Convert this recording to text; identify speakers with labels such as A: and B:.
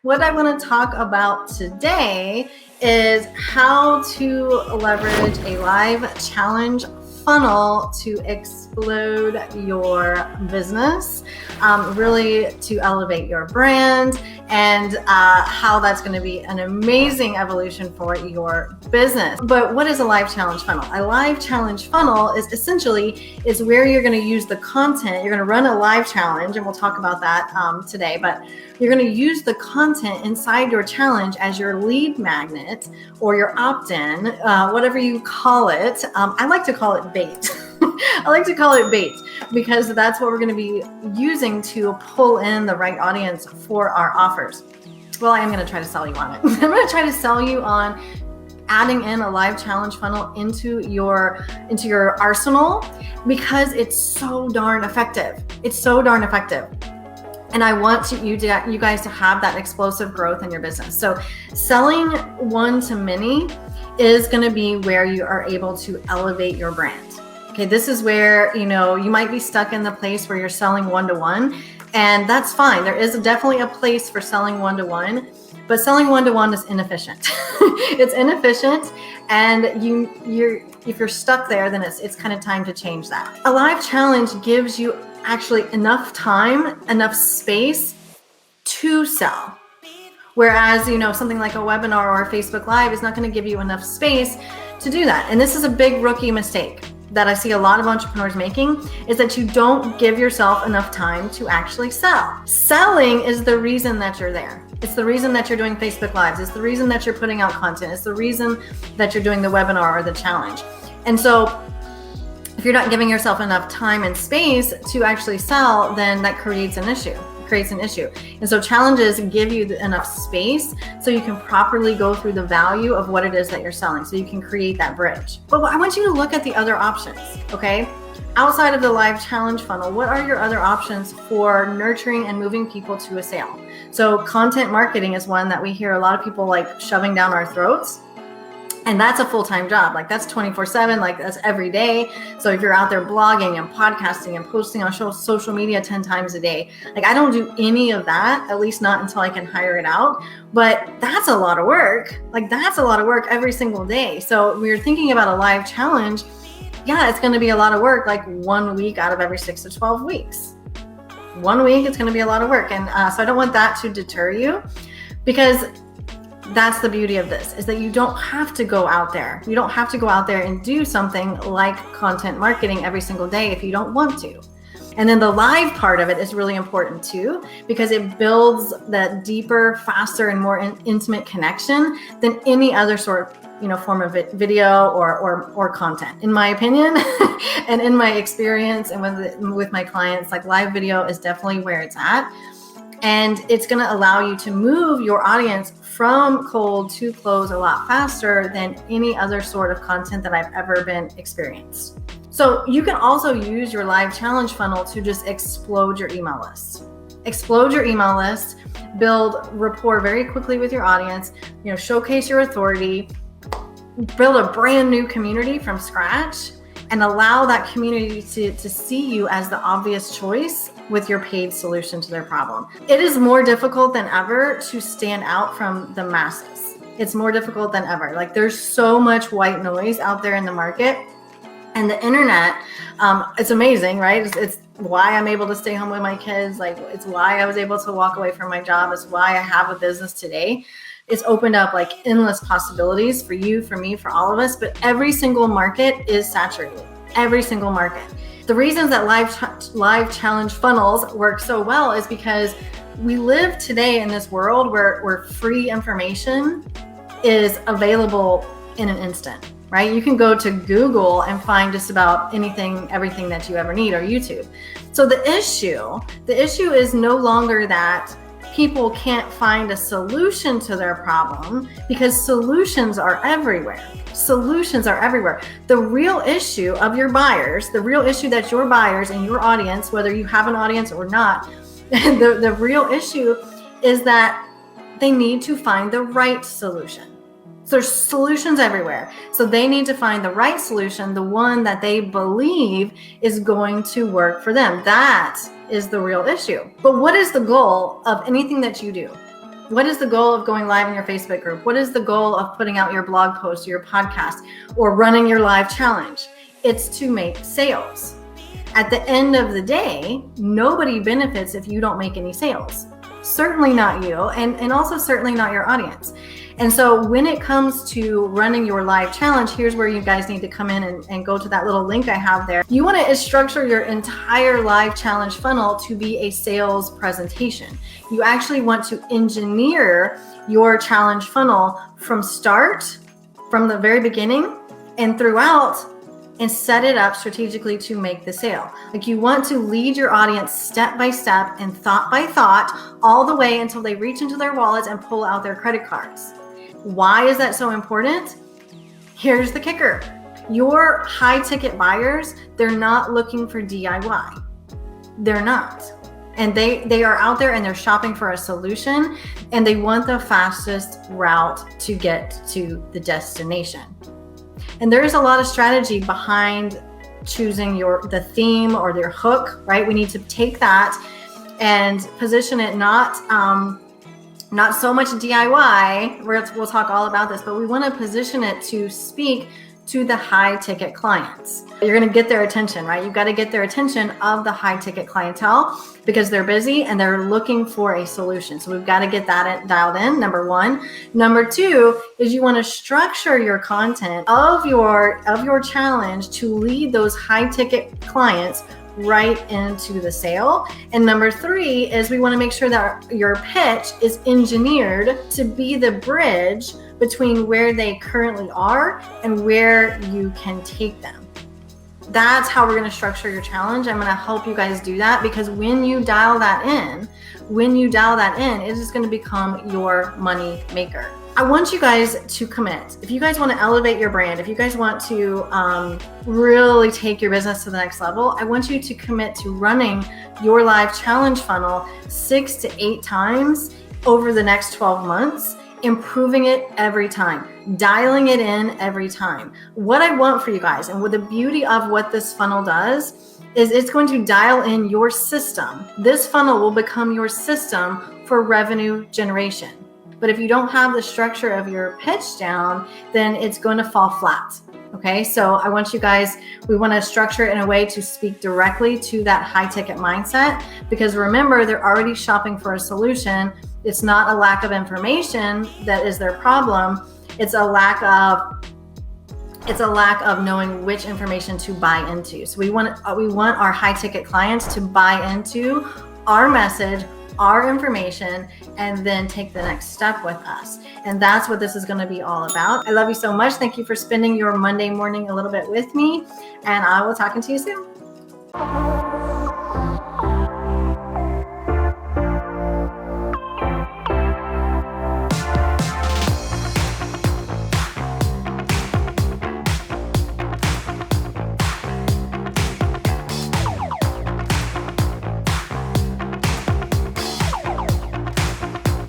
A: What I want to talk about today is how to leverage a live challenge funnel to explode your business, really to elevate your brand, and how that's going to be an amazing evolution for your business. But what is a live challenge funnel? A live challenge funnel is essentially where you're going to use the content. You're going to run a live challenge, and we'll talk about that today, but you're going to use the content inside your challenge as your lead magnet or your opt-in, whatever you call it. I like to call it bait. I like to call it bait because that's what we're going to be using to pull in the right audience for our offers. Well, I am going to try to sell you on it. I'm going to try to sell you on adding in a live challenge funnel into your arsenal because it's so darn effective. It's so darn effective. And I want you guys to have that explosive growth in your business. So selling one to many is going to be where you are able to elevate your brand. Okay, this is where, you might be stuck in the place where you're selling one-to-one, and that's fine. There is definitely a place for selling one-to-one, but selling one-to-one is inefficient. It's inefficient, and if you're stuck there, then it's kind of time to change that. A live challenge gives you actually enough time, enough space to sell. Whereas, something like a webinar or a Facebook Live is not going to give you enough space to do that. And this is a big rookie mistake that I see a lot of entrepreneurs making, is that you don't give yourself enough time to actually sell. Selling is the reason that you're there. It's the reason that you're doing Facebook Lives. It's the reason that you're putting out content. It's the reason that you're doing the webinar or the challenge. And so if you're not giving yourself enough time and space to actually sell, then that creates an issue. And so challenges give you enough space so you can properly go through the value of what it is that you're selling, so you can create that bridge. But I want you to look at the other options, okay? Outside of the live challenge funnel, what are your other options for nurturing and moving people to a sale? So content marketing is one that we hear a lot of people like shoving down our throats. And that's a full-time job. Like that's 24/7, like that's every day. So if you're out there blogging and podcasting and posting on social media 10 times a day, like I don't do any of that, at least not until I can hire it out. But that's a lot of work. Like that's a lot of work every single day. So when you're thinking about a live challenge, yeah, it's going to be a lot of work, like 1 week out of every 6 to 12 weeks. 1 week, it's going to be a lot of work. And so I don't want that to deter you, because that's the beauty of this, is that you don't have to go out there. You don't have to go out there and do something like content marketing every single day if you don't want to. And then the live part of it is really important too, because it builds that deeper, faster, and more intimate connection than any other sort of form of video or content. In my opinion, and in my experience, and with my clients, like live video is definitely where it's at. And it's going to allow you to move your audience from cold to close a lot faster than any other sort of content that I've ever been experienced. So you can also use your live challenge funnel to just explode your email list. Explode your email list, build rapport very quickly with your audience, showcase your authority, build a brand new community from scratch, and allow that community to see you as the obvious choice with your paid solution to their problem. It is more difficult than ever to stand out from the masses. It's more difficult than ever. Like there's so much white noise out there in the market, and the internet, it's amazing, right? It's why I'm able to stay home with my kids. Like it's why I was able to walk away from my job. It's why I have a business today. It's opened up like endless possibilities for you, for me, for all of us, but every single market is saturated. Every single market. The reasons that live challenge funnels work so well is because we live today in this world where free information is available in an instant, right? You can go to Google and find just about anything, everything that you ever need, or YouTube. So the issue is no longer that people can't find a solution to their problem, because solutions are everywhere. Solutions are everywhere. The real issue of your buyers, the real issue that your buyers and your audience, whether you have an audience or not, the real issue is that they need to find the right solution. So there's solutions everywhere. So they need to find the right solution, the one that they believe is going to work for them. That is the real issue. But what is the goal of anything that you do? What is the goal of going live in your Facebook group? What is the goal of putting out your blog post or your podcast or running your live challenge? It's to make sales. At the end of the day, nobody benefits if you don't make any sales. Certainly not you, and also certainly not your audience. And so when it comes to running your live challenge, here's where you guys need to come in and go to that little link I have there. You want to structure your entire live challenge funnel to be a sales presentation. You actually want to engineer your challenge funnel from the very beginning and throughout, and set it up strategically to make the sale. Like, you want to lead your audience step by step and thought by thought all the way until they reach into their wallets and pull out their credit cards. Why is that so important? Here's the kicker. Your high ticket buyers, they're not looking for DIY. They're not. And they are out there and they're shopping for a solution, and they want the fastest route to get to the destination. And there's a lot of strategy behind choosing the theme or their hook, right? We need to take that and position it not so much DIY. We'll talk all about this, but we want to position it to speak to the high ticket clients. You're going to get their attention, right? You've got to get their attention of the high ticket clientele because they're busy and they're looking for a solution. So we've got to get that dialed in, number one. Number two is you want to structure your content of your challenge to lead those high ticket clients right into the sale. And number three is we want to make sure that your pitch is engineered to be the bridge between where they currently are and where you can take them. That's how we're going to structure your challenge. I'm going to help you guys do that, because when you dial that in, it is going to become your money maker. I want you guys to commit. If you guys want to elevate your brand, if you guys want to really take your business to the next level, I want you to commit to running your live challenge funnel 6 to 8 times over the next 12 months, improving it every time, dialing it in every time. What I want for you guys, and what the beauty of what this funnel does, is it's going to dial in your system. This funnel will become your system for revenue generation. But if you don't have the structure of your pitch down, then it's going to fall flat. Okay, so I want you guys, we want to structure it in a way to speak directly to that high ticket mindset, because remember, they're already shopping for a solution. It's not a lack of information that is their problem. It's a lack of knowing which information to buy into. So we want our high ticket clients to buy into our message, our information, and then take the next step with us. And that's what this is going to be all about. I love you so much. Thank you for spending your Monday morning a little bit with me, and I will talk to you soon.